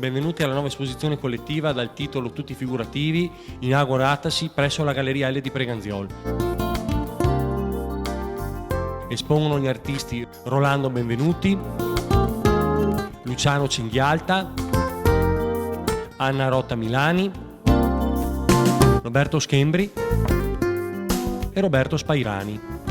benvenuti alla nuova esposizione collettiva dal titolo Tutti figurativi, inauguratasi presso la Galleria L di Preganziol. Espongono gli artisti Rolando Benvenuti, Luciano Cinghialta, Anna Rota Milani, Roberto Schembri e Roberto Spairani.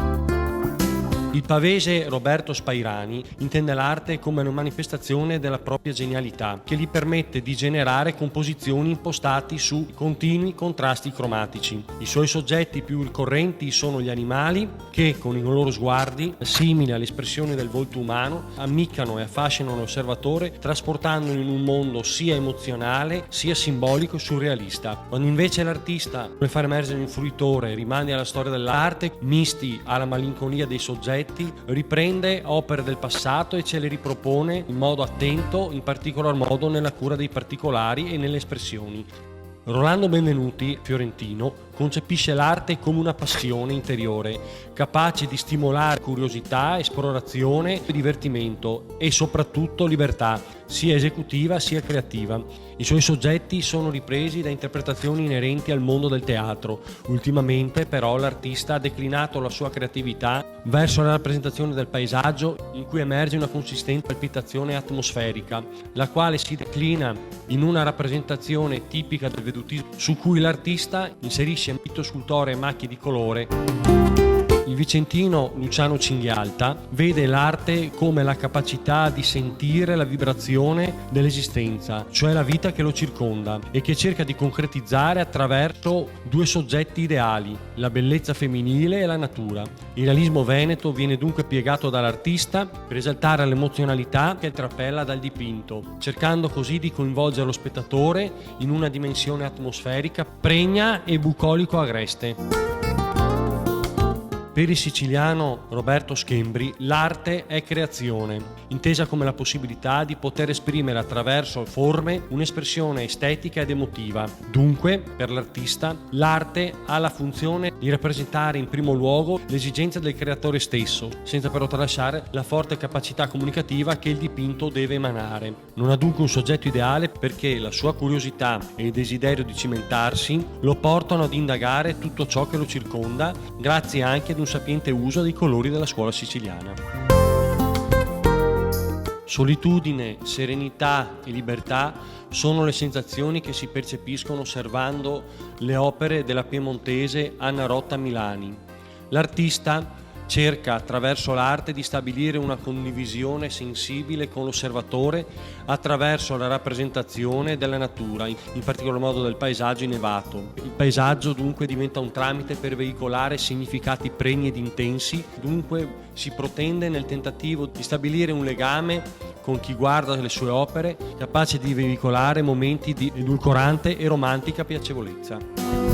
Il pavese Roberto Spairani intende l'arte come una manifestazione della propria genialità, che gli permette di generare composizioni impostate su continui contrasti cromatici. I suoi soggetti più ricorrenti sono gli animali, che con i loro sguardi, simili alle espressioni del volto umano, ammiccano e affascinano l'osservatore, trasportandolo in un mondo sia emozionale, sia simbolico e surrealista. Quando invece l'artista vuole far emergere un fruitore, rimandi alla storia dell'arte, misti alla malinconia dei soggetti, riprende opere del passato e ce le ripropone in modo attento, in particolar modo nella cura dei particolari e nelle espressioni. Rolando Benvenuti, fiorentino, concepisce l'arte come una passione interiore, capace di stimolare curiosità, esplorazione, divertimento e soprattutto libertà, sia esecutiva sia creativa. I suoi soggetti sono ripresi da interpretazioni inerenti al mondo del teatro. Ultimamente, però, l'artista ha declinato la sua creatività verso la rappresentazione del paesaggio, in cui emerge una consistente palpitazione atmosferica, la quale si declina in una rappresentazione tipica del vedutismo, su cui l'artista inserisce mito scultoreo e macchie di colore. Il vicentino Luciano Cinghialta vede l'arte come la capacità di sentire la vibrazione dell'esistenza, cioè la vita che lo circonda, e che cerca di concretizzare attraverso due soggetti ideali, la bellezza femminile e la natura. Il realismo veneto viene dunque piegato dall'artista per esaltare l'emozionalità che trapela dal dipinto, cercando così di coinvolgere lo spettatore in una dimensione atmosferica pregna e bucolico agreste. Per il siciliano Roberto Schembri, l'arte è creazione, intesa come la possibilità di poter esprimere attraverso forme un'espressione estetica ed emotiva. Dunque, per l'artista, l'arte ha la funzione di rappresentare in primo luogo l'esigenza del creatore stesso, senza però tralasciare la forte capacità comunicativa che il dipinto deve emanare. Non ha dunque un soggetto ideale, perché la sua curiosità e il desiderio di cimentarsi lo portano ad indagare tutto ciò che lo circonda, grazie anche ad un sapiente uso dei colori della scuola siciliana. Solitudine, serenità e libertà sono le sensazioni che si percepiscono osservando le opere della piemontese Anna Rota Milani. L'artista cerca attraverso l'arte di stabilire una condivisione sensibile con l'osservatore attraverso la rappresentazione della natura, in particolar modo del paesaggio innevato. Il paesaggio dunque diventa un tramite per veicolare significati pregni ed intensi, dunque si protende nel tentativo di stabilire un legame con chi guarda le sue opere, capace di veicolare momenti di edulcorante e romantica piacevolezza.